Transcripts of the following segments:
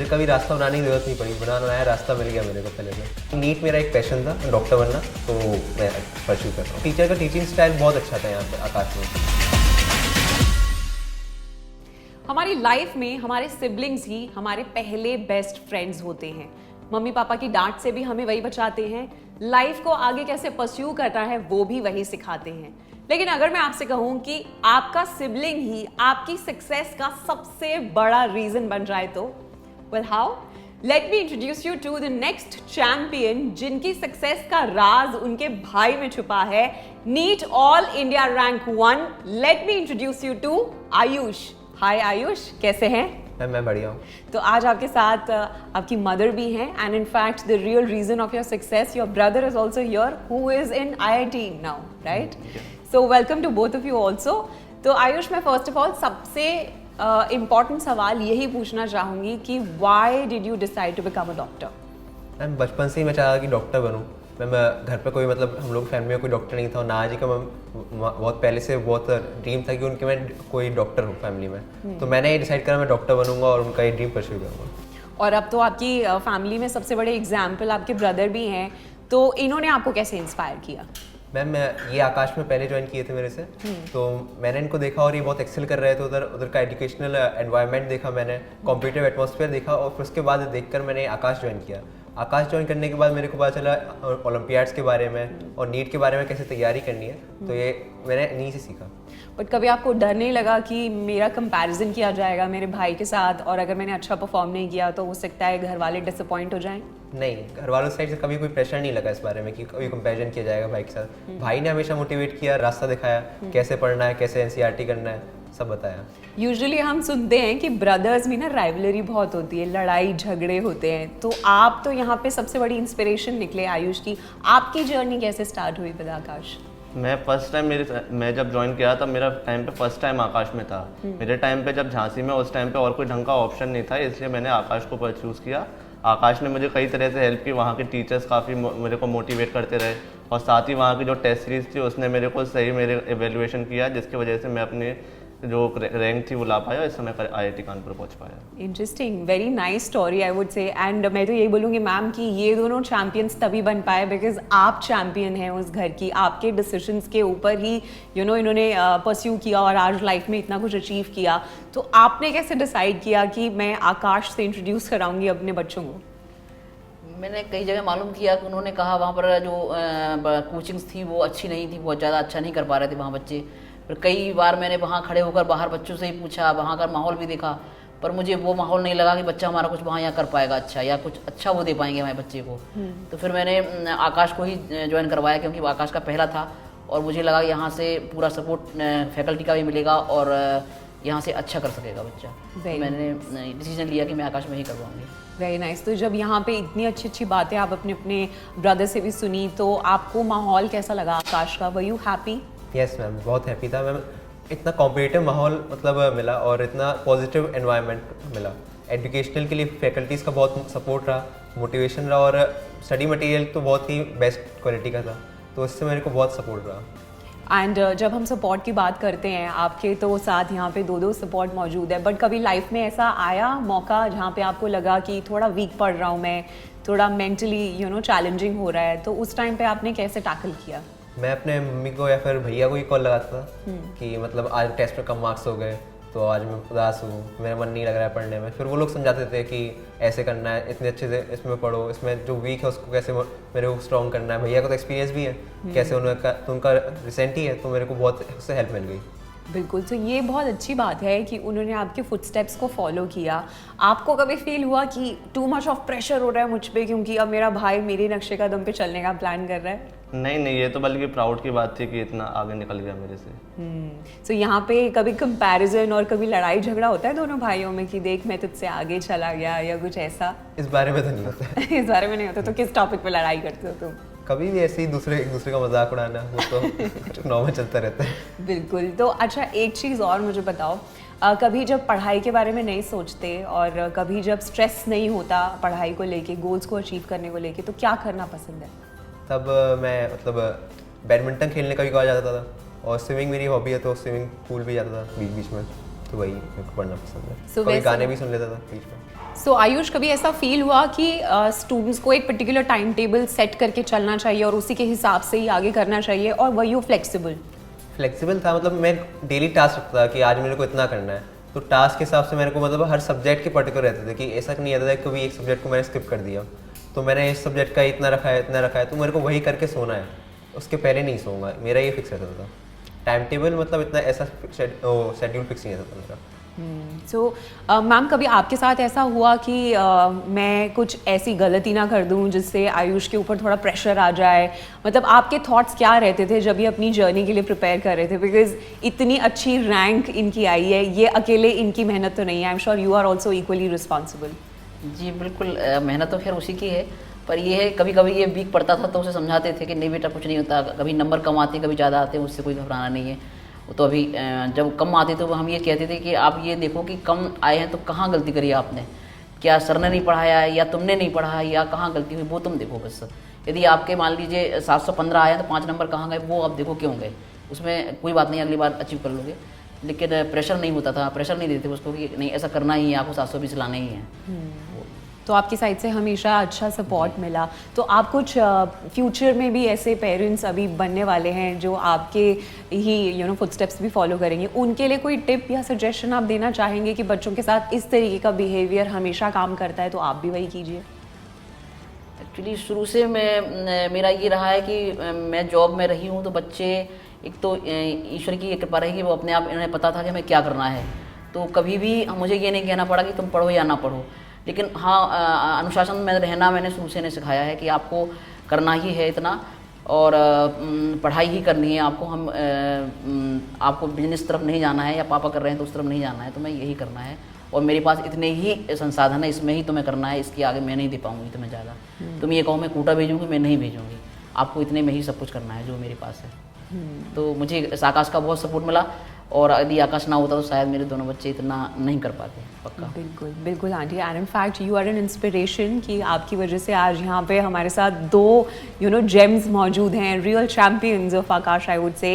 मुझे कभी रास्ता बनाने की ज़रूरत नहीं पड़ी, बनाया रास्ता मिल गया मेरे को पहले से। नीट मेरा एक पैशन था, डॉक्टर बनना, तो मैं परस्यू कर रहा हूँ। टीचर का टीचिंग स्टाइल बहुत अच्छा था यहाँ पे आकाश में। हमारी लाइफ में हमारे सिबलिंग्स ही हमारे पहले बेस्ट फ्रेंड्स होते हैं। मम्मी पापा की डांट से भी हमें वही बचाते हैं, लाइफ को आगे कैसे परस्यू करना है वो भी वही सिखाते हैं। लेकिन अगर मैं आपसे कहूं कि आपका सिबलिंग ही आपकी सक्सेस का सबसे बड़ा रीजन बन जाए तो well how? Let me introduce you to the next champion जिनकी सक्सेस का राज उनके भाई में छुपा है। NEET all India rank 1। Let me introduce you to Ayush. Hi Ayush, कैसे हैं? मैं बढ़िया हूँ। तो आज आपके साथ आपकी मदर भी हैं and in fact the real reason of your success, your brother is also here who is in IIT now, right? So welcome to both of you also. तो आयुष, मैं फर्स्ट ऑफ ऑल सबसे important सवाल यही पूछना चाहूँगी कि why did you decide to become a doctor? Ma'am बचपन से ही मैं चाहा कि डॉक्टर बनूँ। मैं घर पे कोई मतलब हम लोग फैमिली में कोई डॉक्टर नहीं था, और नाना जी का बहुत पहले से बहुत ड्रीम था कि उनके मैं कोई डॉक्टर हूँ फैमिली में। तो मैंने ये डिसाइड करा मैं डॉक्टर बनूंगा और उनका ये ड्रीम परस्यू करूँगा। और अब तो आपकी फैमिली में सबसे बड़े एग्जाम्पल आपके ब्रदर भी हैं, तो इन्होंने आपको कैसे इंस्पायर किया? मैम ये आकाश में पहले ज्वाइन किए थे मेरे से, तो मैंने इनको देखा और ये बहुत एक्सेल कर रहे थे। उधर का एजुकेशनल एनवायरनमेंट देखा मैंने, कॉम्पिटिटिव एटमॉस्फेयर देखा, और फिर उसके बाद देखकर मैंने आकाश ज्वाइन किया। आकाश ज्वाइन करने के बाद मेरे को पता चला ओलंपियाड्स के बारे में और नीट के बारे में कैसे तैयारी करनी है, तो ये मैंने इन्हीं से सीखा। बट कभी आपको डर नहीं लगा कि मेरा कंपैरिजन किया जाएगा मेरे भाई के साथ, और अगर मैंने अच्छा परफॉर्म नहीं किया तो हो सकता है घर वाले डिसअपॉइंट हो जाएं? नहीं, घर वालों साइड से कभी कोई प्रेशर नहीं लगा इस बारे में कि कभी कंपैरिजन किया जाएगा भाई के साथ। भाई ने हमेशा मोटिवेट किया, रास्ता दिखाया, कैसे पढ़ना है, कैसे एनसीईआरटी करना है, सब बताया। यूजुअली हम सुनते हैं कि ब्रदर्स में ना राइवलरी बहुत होती है, लड़ाई झगड़े होते हैं, तो आप तो यहाँ पे सबसे बड़ी इंस्पिरेशन निकले आयुष की। आपकी जर्नी कैसे स्टार्ट हुई विद आकाश? मैं फर्स्ट टाइम मैं जब ज्वाइन किया तब मेरा टाइम पे फर्स्ट टाइम आकाश में था। मेरे टाइम पे जब झांसी में उस टाइम पे और कोई ढंग का ऑप्शन नहीं था, इसलिए मैंने आकाश को चूज़ किया। आकाश ने मुझे कई तरह से हेल्प की, वहाँ के टीचर्स काफ़ी मेरे को मोटिवेट करते रहे, और साथ ही वहाँ की जो टेस्ट सीरीज थी उसने मेरे को सही मेरे एवेल्युएशन किया, जिसकी वजह से मैं अपने जो रैंक थी वो ला पाया, इस समय आईआईटी कानपुर पहुंच पाया। Interesting, very nice story I would say. And मैं तो यही बोलूँगी मैम कि ये दोनों चैंपियंस तभी बन पाए बिकॉज आप चैंपियन हैं उस घर की, आपके डिसीजंस के ऊपर ही इन्होंने परस्यू किया और आज लाइफ में इतना कुछ अचीव किया। तो आपने कैसे डिसाइड किया कि मैं आकाश से इंट्रोड्यूस कराऊंगी अपने बच्चों को? मैंने कई जगह मालूम किया कि उन्होंने कहा वहाँ पर जो कोचिंग्स थी वो अच्छी नहीं थी, बहुत ज़्यादा अच्छा नहीं कर पा रहे थे वहाँ बच्चे। फिर कई बार मैंने वहाँ खड़े होकर बाहर बच्चों से ही पूछा, वहाँ का माहौल भी देखा, पर मुझे वो माहौल नहीं लगा कि बच्चा हमारा कुछ वहाँ यहाँ कर पाएगा अच्छा, या कुछ अच्छा वो दे पाएंगे हमारे बच्चे को। तो फिर मैंने आकाश को ही ज्वाइन करवाया, क्योंकि वो आकाश का पहला था और मुझे लगा यहाँ से पूरा सपोर्ट फैकल्टी का भी मिलेगा और यहाँ से अच्छा कर सकेगा बच्चा। तो मैंने डिसीजन लिया कि मैं आकाश में ही करवाऊँगी। Very nice. तो जब यहाँ पे इतनी अच्छी अच्छी बातें आप अपने ब्रदर से भी सुनी, तो आपको माहौल कैसा लगा आकाश का? Were you happy? Yes ma'am, बहुत हैप्पी था मैम। इतना कॉम्पिटिटिव माहौल मतलब मिला और इतना पॉजिटिव एनवायरनमेंट मिला। एजुकेशनल के लिए फैकल्टीज़ का बहुत सपोर्ट रहा, मोटिवेशन रहा, और स्टडी मटेरियल तो बहुत ही बेस्ट क्वालिटी का था, तो इससे मेरे को बहुत सपोर्ट रहा। एंड जब हम सपोर्ट की बात करते हैं, आपके तो साथ यहाँ पे दो सपोर्ट मौजूद है, बट कभी लाइफ में ऐसा आया मौका जहाँ पे आपको लगा कि थोड़ा वीक पड़ रहा हूँ मैं, थोड़ा मेंटली चैलेंजिंग हो रहा है, तो उस टाइम पे आपने कैसे टैकल किया? मैं अपने मम्मी को या फिर भैया को ही कॉल लगाता था कि मतलब आज टेस्ट में कम मार्क्स हो गए, तो आज मैं उदास हूँ, मेरा मन नहीं लग रहा है पढ़ने में। फिर वो लोग समझाते थे कि ऐसे करना है, इतने अच्छे से इसमें पढ़ो, इसमें जो वीक है उसको कैसे मेरे को स्ट्रॉन्ग करना है। भैया को तो एक्सपीरियंस भी है कैसे उनका रिसेंट ही है, तो मेरे को बहुत उससे हेल्प मिल गई। बिल्कुल। तो ये बहुत अच्छी बात है कि उन्होंने आपके फुटस्टेप्स को फॉलो किया। आपको कभी फील हुआ कि टू मच ऑफ प्रेशर हो रहा है मुझ पे, क्योंकि अब मेरा भाई मेरे नक्शे कदम पे चलने का प्लान कर रहा है? नहीं, ये तो बल्कि प्राउड की बात थी कि इतना आगे निकल गया मेरे से। तो यहाँ पे कभी कंपैरिजन और कभी लड़ाई झगड़ा होता है दोनों भाइयों में कि देख मैं तुझसे आगे चला गया या कुछ ऐसा? इस बारे में तो नहीं होता इस बारे में नहीं होता। तो किस टॉपिक पे लड़ाई करते हो तुम? कभी भी ऐसे ही एक दूसरे का मजाक उड़ाना, वो तो नॉर्मल चलता रहता है। बिल्कुल। तो अच्छा, एक चीज़ और मुझे बताओ, कभी जब पढ़ाई के बारे में नहीं सोचते और कभी जब स्ट्रेस नहीं होता पढ़ाई को लेके, गोल्स को अचीव करने को लेके, तो क्या करना पसंद है? तब मैं मतलब बैडमिंटन खेलने का भी कहा जाता था, और स्विमिंग मेरी हॉबी है, तो स्विमिंग पूल भी जाता था बीच बीच में। तो वही मेरे को पढ़ना पसंद है। So कभी वैसे- गाने भी सुन लेता था बीच में। सो आयुष, कभी ऐसा फील हुआ कि स्टूडेंट्स को एक पर्टिकुलर टाइम टेबल सेट करके चलना चाहिए और उसी के हिसाब से ही आगे करना चाहिए, और वर यू फ्लेक्सिबल? फ्लेक्सिबल था, मतलब मैं डेली टास्क रखता था कि आज मेरे को इतना करना है, तो टास्क के हिसाब से मेरे को मतलब हर सब्जेक्ट के पर्टिकुलर रहते थे कि ऐसा नहीं आता था कि कभी एक सब्जेक्ट को मैंने स्किप कर दिया, तो मैंने इस सब्जेक्ट का इतना रखा है तो मेरे को वही करके सोना है, उसके पहले नहीं सोऊंगा, मेरा ये फिक्स रहता था। टाइम टेबल मतलब इतना ऐसा शेड्यूल फिक्स नहीं रहता था मेरा। सो मैम, कभी आपके साथ ऐसा हुआ कि मैं कुछ ऐसी गलती ना कर दूं जिससे आयुष के ऊपर थोड़ा प्रेशर आ जाए? मतलब आपके थॉट्स क्या रहते थे जब ये अपनी जर्नी के लिए प्रिपेयर कर रहे थे? बिकॉज इतनी अच्छी रैंक इनकी आई है, ये अकेले इनकी मेहनत तो नहीं है। I am sure you are also equally responsible. जी बिल्कुल, मेहनत तो खैर उसी की है, पर ये है कभी कभी ये वीक पड़ता था तो उसे समझाते थे कि नहीं बेटा कुछ नहीं होता, कभी नंबर कम आते कभी ज़्यादा आते हैं, उससे कोई घबराना नहीं है। वो तो अभी जब कम आते तो हम ये कहते थे कि आप ये देखो कि कम आए हैं तो कहाँ गलती करी आपने, क्या सर ने नहीं पढ़ाया है या तुमने नहीं पढ़ा या कहाँ गलती हुई, वो तुम देखो बस। यदि आपके मान लीजिए 715 आया तो 5 नंबर कहाँ गए वो आप देखो क्यों गए, उसमें कोई बात नहीं, अगली बार अचीव कर लोगे। लेकिन प्रेशर नहीं होता था, प्रेशर नहीं देते उसको कि नहीं ऐसा करना ही है, आपको 720 लाना ही है। तो आपकी साइड से हमेशा अच्छा सपोर्ट मिला। तो आप कुछ फ्यूचर में भी ऐसे पेरेंट्स अभी बनने वाले हैं जो आपके ही फुटस्टेप्स भी फॉलो करेंगे, उनके लिए कोई टिप या सजेशन आप देना चाहेंगे कि बच्चों के साथ इस तरीके का बिहेवियर हमेशा काम करता है तो आप भी वही कीजिए? एक्चुअली शुरू से मेरा ये रहा है कि मैं जॉब में रही हूँ तो बच्चे, एक तो ईश्वर की कृपा रही कि वो अपने आप, इन्हें पता था कि हमें क्या करना है, तो कभी भी मुझे ये नहीं कहना पड़ा कि तुम पढ़ो या ना पढ़ो। लेकिन हाँ, अनुशासन में रहना मैंने शुरू से इन्हें सिखाया है कि आपको करना ही है इतना, और पढ़ाई ही करनी है आपको। आपको बिजनेस तरफ नहीं जाना है या पापा कर रहे हैं तो उस तरफ नहीं जाना है, तो मैं यही करना है, और मेरे पास इतने ही संसाधन है, इसमें ही तुम्हें करना है, इसके आगे मैं नहीं दे पाऊंगी तुम्हें ज़्यादा। तुम ये कहो मैं कोटा भेजूंगी, मैं नहीं भेजूंगी, आपको इतने में ही सब कुछ करना है जो मेरे पास है। तो मुझे इस आकाश का बहुत सपोर्ट मिला, और यदि आकाश ना होता तो शायद मेरे दोनों बच्चे इतना नहीं कर पाते, पक्का। बिल्कुल बिल्कुल aunty, and in fact you are an inspiration कि आपकी वजह से आज यहाँ पे हमारे साथ दो जेम्स मौजूद हैं, real champions of Akash, I would say.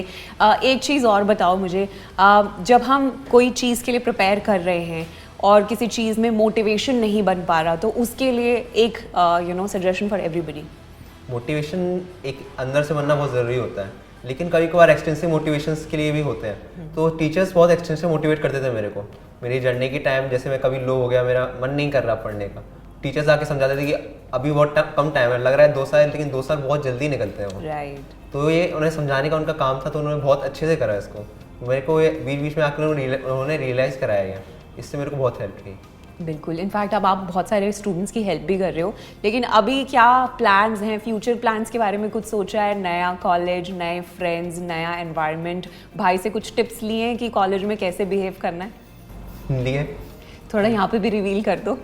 एक चीज़ और बताओ मुझे, जब हम कोई चीज़ के लिए प्रिपेयर कर रहे हैं और किसी चीज़ में मोटिवेशन नहीं बन पा रहा, तो उसके लिए एक सजेशन फॉर एवरीबडी। मोटिवेशन एक अंदर से बनना बहुत ज़रूरी होता है, लेकिन कभी कभार एक्सटेंसिव मोटिवेशंस के लिए भी होते हैं। तो टीचर्स बहुत एक्सटेंसिव मोटिवेट करते थे मेरे को मेरी जर्नी के टाइम। जैसे मैं कभी लो हो गया, मेरा मन नहीं कर रहा पढ़ने का, टीचर्स आके समझाते थे कि अभी बहुत कम टाइम है, लग रहा है 2 साल, लेकिन 2 साल बहुत जल्दी निकलते हैं वो। राइट। तो ये उन्हें समझाने का उनका काम था, तो उन्होंने बहुत अच्छे से करा इसको। मेरे को ये बीच बीच में आकर उन्होंने रियलाइज़ कराया गया, इससे मेरे को बहुत हेल्प की। बिल्कुल, इनफैक्ट अब आप बहुत सारे स्टूडेंट्स की हेल्प भी कर रहे हो, लेकिन अभी क्या प्लान्स हैं, फ्यूचर प्लान्स के बारे में कुछ सोचा है? नया कॉलेज, नए फ्रेंड्स, नया एनवायरनमेंट, भाई से कुछ टिप्स लिए हैं कि कॉलेज में कैसे बिहेव करना है? लिए थोड़ा यहाँ पे भी रिवील कर दो।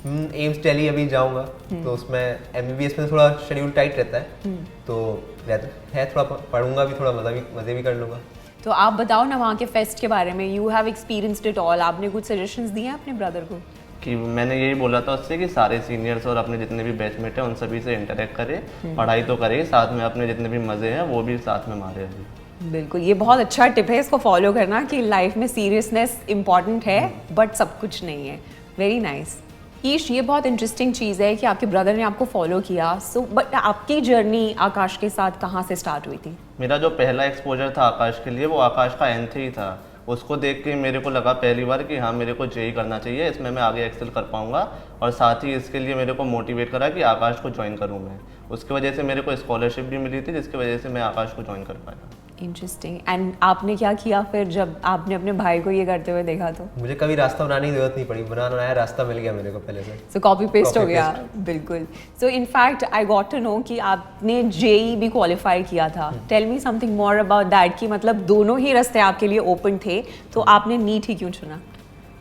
एम्स दिल्ली अभी जाऊंगा, तो उसमें MBBS में थोड़ा शेड्यूल टाइट रहता है, तो रहता है, थोड़ा पढ़ूंगा भी, थोड़ा मज़े भी कर लूँगा। तो आप बताओ ना वहाँ के फेस्ट के बारे में, you have experienced it all, आपने कुछ सजेशंस दिए हैं अपने ब्रदर को? कि मैंने यही बोला था उससे कि सारे सीनियर्स और अपने जितने भी बैचमेट हैं उन सभी से इंटरेक्ट करे, पढ़ाई तो करे, साथ में अपने जितने भी मज़े हैं वो भी साथ में मारे अभी। बिल्कुल, ये बहुत अच्छा टिप है, इसको फॉलो करना कि लाइफ में सीरियसनेस इंपॉर्टेंट है बट सब कुछ नहीं है। Very nice. ईश, ये बहुत इंटरेस्टिंग चीज़ है कि आपके ब्रदर ने आपको फॉलो किया। सो बट आपकी जर्नी आकाश के साथ कहाँ से स्टार्ट हुई थी? मेरा जो पहला एक्सपोजर था आकाश के लिए वो आकाश का Nth ही था। उसको देख के मेरे को लगा पहली बार कि हाँ मेरे को जेई करना चाहिए, इसमें मैं आगे एक्सेल कर पाऊंगा, और साथ ही इसके लिए मेरे को मोटिवेट करा कि आकाश को ज्वाइन करूँ मैं। उसकी वजह से मेरे को स्कॉलरशिप भी मिली थी, जिसकी वजह से मैं आकाश को ज्वाइन कर पाया। इंटरेस्टिंग। एंड आपने क्या किया फिर जब आपने अपने भाई को ये करते हुए देखा? तो मुझे कभी रास्ता बनाने की जरूरत नहीं पड़ी, बनाया रास्ता मिल गया मेरे को पहले से। सो कॉपी पेस्ट हो Copy गया। बिल्कुल। So in fact I got to know कि आपने जेई भी क्वालिफाई किया था। Tell me something more about that, कि मतलब दोनों ही रास्ते आपके लिए ओपन थे, तो आपने नीट ही क्यों चुना?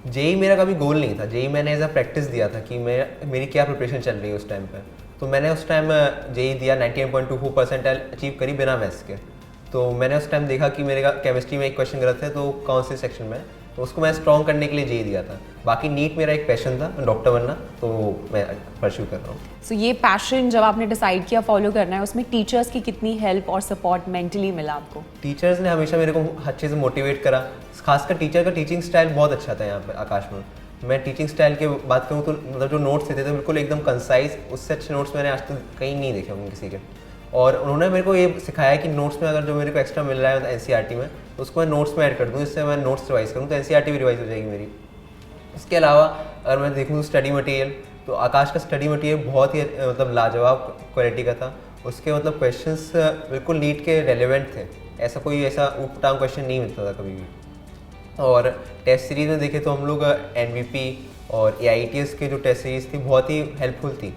जेई मेरा कभी गोल नहीं था, जेई मैंने एज अ प्रैक्टिस दिया था कि मेरी क्या प्रिपरेशन चल रही है उस टाइम पे। तो मैंने उस टाइम जेई दिया, 98.24 परसेंटाइल अचीव करी बिना मैथ्स के। तो मैंने उस टाइम देखा कि मेरे केमिस्ट्री में एक क्वेश्चन गलत है, तो कौन से सेक्शन में, तो उसको मैं स्ट्रॉन्ग करने के लिए जे दिया था। बाकी नीट मेरा एक पैशन था, डॉक्टर बनना, तो मैं परस्यू कर रहा हूँ। सो ये पैशन जब आपने डिसाइड किया फॉलो करना है, उसमें टीचर्स की कितनी हेल्प और सपोर्ट मेंटली मिला आपको? टीचर्स ने हमेशा मेरे को अच्छे से मोटिवेट करा, खासकर टीचर का टीचिंग स्टाइल बहुत अच्छा था यहाँ पे आकाश में। मैं टीचिंग स्टाइल की बात करूँ तो मतलब जो नोट्स देते थे बिल्कुल एकदम कंसाइज, उससे अच्छे नोट्स मैंने आज तक कहीं नहीं देखे होंगे किसी के। और उन्होंने मेरे को ये सिखाया कि नोट्स में अगर जो मेरे को एक्स्ट्रा मिल रहा है एनसीईआरटी में, तो उसको मैं नोट्स में ऐड कर दूँ, जिससे मैं नोट्स रिवाइज करूँ तो एनसीईआरटी भी रिवाइज हो जाएगी मेरी। इसके अलावा अगर मैं देखूँ तो स्टडी मटेरियल, तो आकाश का स्टडी मटेरियल बहुत ही मतलब लाजवाब क्वालिटी का था। उसके मतलब क्वेश्चंस बिल्कुल नीट के रेलेवेंट थे, ऐसा कोई ऐसा ऊट-पटांग क्वेश्चन नहीं मिलता था कभी भी। और टेस्ट सीरीज़ में देखें तो हम लोग एनवीपी और AITS के जो टेस्ट सीरीज़ थी बहुत ही हेल्पफुल थी।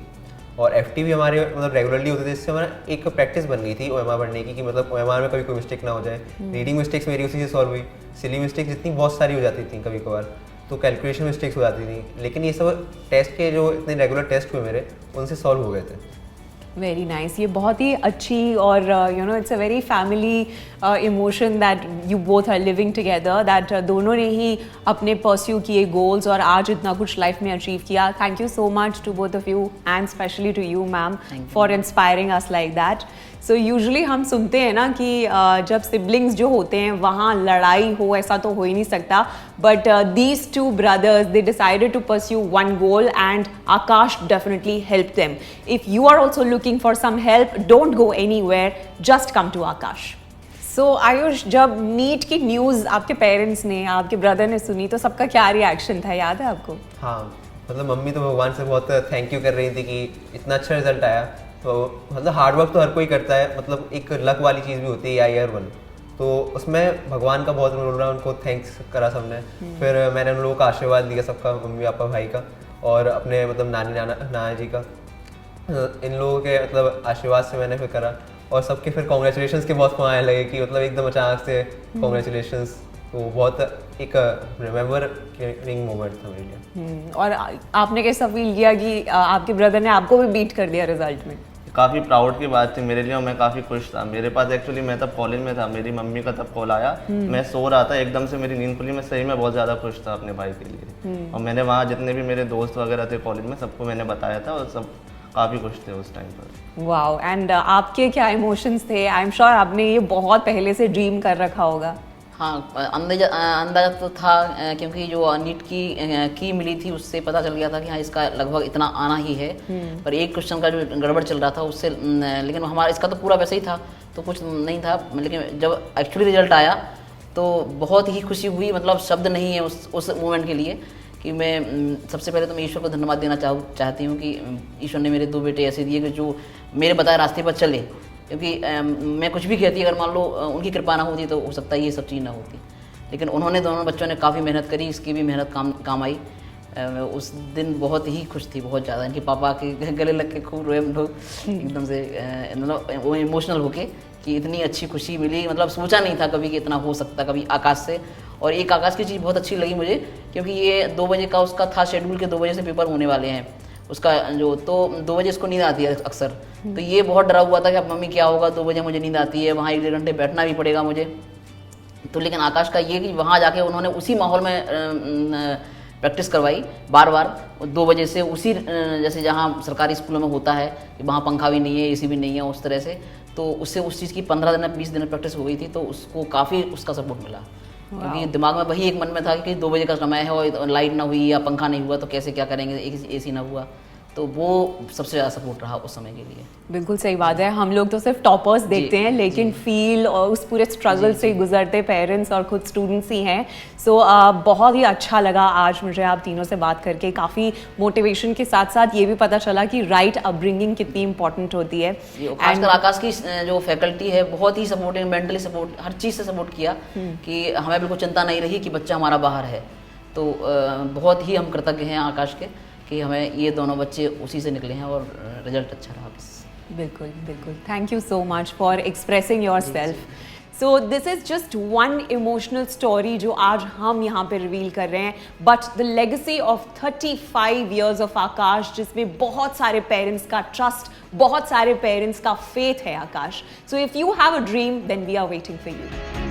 और FT भी हमारे मतलब रेगुलरली होते थे, जिससे हमारा एक प्रैक्टिस बन गई थी OMR पढ़ने की, कि मतलब OMR में कभी कोई मिस्टेक ना हो जाए। रीडिंग मिस्टेक्स मेरी उसी से सॉल्व हुई, सिली मिस्टेक्स जितनी बहुत सारी हो जाती थी कभी कभार, तो कैलकुलेशन मिस्टेक्स हो जाती थी, लेकिन ये सब टेस्ट के जो इतने रेगुलर टेस्ट हुए मेरे, उनसे सॉल्व हो गए थे। वेरी नाइस, ये बहुत ही अच्छी और you know it's a very family emotion that you both are living together, that दोनों ने ही अपने परस्यू किए गोल्स और आज इतना कुछ लाइफ में अचीव किया। Thank you so much to both of you and specially to you ma'am for inspiring us like that. So usually हम सुनते हैं ना कि जब सिबलिंग्स जो होते हैं वहाँ लड़ाई हो, ऐसा तो हो ही नहीं सकता, but these two brothers they decided to pursue one goal and Aakash definitely help them. If you are also looking for some help, don't go anywhere, just come to Aakash. So Ayush, जब नीट की न्यूज़ आपके parents ने, आपके brother ने सुनी तो सबका क्या रिएक्शन था, याद है आपको? हाँ, मतलब मम्मी तो भगवान से बहुत थैंक यू कर रही थी कि इतना अच्छा रिजल्ट आया। तो मतलब हार्ड वर्क तो हर कोई करता है, मतलब एक लक वाली चीज़ भी होती है IR1, तो उसमें भगवान का बहुत रोल रहा है, उनको थैंक्स करा सबने। फिर मैंने उन लोगों का आशीर्वाद लिया, सबका, मम्मी पापा भाई का और अपने मतलब नाना जी का, इन लोगों के मतलब आशीर्वाद से मैंने फिर करा। और सबके फिर कॉन्ग्रेचुलेशंस के बहुत फोन आने लगे कि मतलब एकदम अचानक से कॉन्ग्रेचुलेशंस, तो बहुत एक रिमेम्बरिंग मोमेंट था मेरे लिए। और आपने कैसा फील किया कि आपके ब्रदर ने आपको भी बीट कर दिया रिजल्ट में? काफ़ी प्राउड की बात थी मेरे लिए और मैं काफ़ी खुश था। मेरे पास एक्चुअली मैं तब कॉलेज में था, मेरी मम्मी का तब कॉल आया, मैं सो रहा था, एकदम से मेरी नींद खुली। मैं सही में बहुत ज़्यादा खुश था अपने भाई के लिए। और मैंने वहाँ जितने भी मेरे दोस्त वगैरह थे कॉलेज में, सबको मैंने बताया था और सब काफ़ी खुश थे उस टाइम पर। वाओ, एंड आपके क्या इमोशंस थे? आई एम श्योर आपने ये बहुत पहले से ड्रीम कर रखा होगा। हाँ, अंदाजा तो था, क्योंकि जो नीट की मिली थी उससे पता चल गया था कि हाँ इसका लगभग इतना आना ही है। पर एक क्वेश्चन का जो गड़बड़ चल रहा था उससे, लेकिन हमारा इसका तो पूरा वैसे ही था, तो कुछ नहीं था। लेकिन जब एक्चुअली रिजल्ट आया तो बहुत ही खुशी हुई, मतलब शब्द नहीं है उस मोमेंट के लिए। कि मैं सबसे पहले तो मैं ईश्वर को धन्यवाद देना चाहती हूँ कि ईश्वर ने मेरे 2 बेटे ऐसे दिए कि जो मेरे बताए रास्ते पर चले। क्योंकि मैं कुछ भी कहती, अगर मान लो उनकी कृपा ना होती तो हो सकता है ये सब चीज़ ना होती। लेकिन उन्होंने, दोनों बच्चों ने काफ़ी मेहनत करी, इसकी भी मेहनत काम आई। उस दिन बहुत ही खुश थी, बहुत ज़्यादा। इनके पापा के गले लग के खूब रोए हम लोग, एकदम से मतलब वो इमोशनल होके कि इतनी अच्छी खुशी मिली। मतलब सोचा नहीं था कभी कि इतना हो सकता कभी आकाश से। और एक आकाश की चीज़ बहुत अच्छी लगी मुझे, क्योंकि ये 2 बजे का उसका था शेड्यूल के 2 बजे से पेपर होने वाले हैं उसका जो, तो 2 बजे इसको नींद आती है अक्सर। तो ये बहुत डरा हुआ था कि अब मम्मी क्या होगा, 2 बजे मुझे नींद आती है, वहाँ 1-1.5 घंटे बैठना भी पड़ेगा मुझे। तो लेकिन आकाश का ये कि वहाँ जाके उन्होंने उसी माहौल में प्रैक्टिस करवाई बार बार 2 बजे से, उसी जैसे जहाँ सरकारी स्कूलों में होता है कि वहाँ पंखा भी नहीं है, AC भी नहीं है, उस तरह से। तो उससे उस चीज़ की 15 दिन 20 दिन प्रैक्टिस हो गई थी, तो उसको काफ़ी उसका सपोर्ट मिला। क्योंकि दिमाग में वही एक मन में था कि 2 बजे का समय है और लाइट ना हुई या पंखा नहीं हुआ तो कैसे क्या करेंगे, AC ना हुआ। तो वो सबसे ज़्यादा सपोर्ट रहा उस समय के लिए। बिल्कुल सही बात है। हम लोग तो सिर्फ टॉपर्स देखते हैं, लेकिन फील और उस पूरे स्ट्रगल से गुजरते पेरेंट्स और खुद स्टूडेंट्स ही हैं। सो बहुत ही अच्छा लगा आज मुझे आप तीनों से बात करके। काफ़ी मोटिवेशन के साथ साथ ये भी पता चला कि राइट अपब्रिंगिंग कितनी इंपॉर्टेंट होती है। खासकर आकाश की जो फैकल्टी है बहुत ही सपोर्टिंग, मेंटली सपोर्ट, हर चीज़ से सपोर्ट किया कि हमें बिल्कुल चिंता नहीं रही कि बच्चा हमारा बाहर है। तो बहुत ही हम कृतज्ञ हैं आकाश के कि हमें ये दोनों बच्चे उसी से निकले हैं और रिजल्ट अच्छा रहा बस। बिल्कुल बिल्कुल, thank you so much for expressing yourself. So this is just one emotional story जो आज हम यहाँ पे रिवील कर रहे हैं, but the legacy of 35 years of Aakash, जिसमें बहुत सारे पेरेंट्स का ट्रस्ट, बहुत सारे पेरेंट्स का फेथ है Aakash. So if you have a dream then we are waiting for you.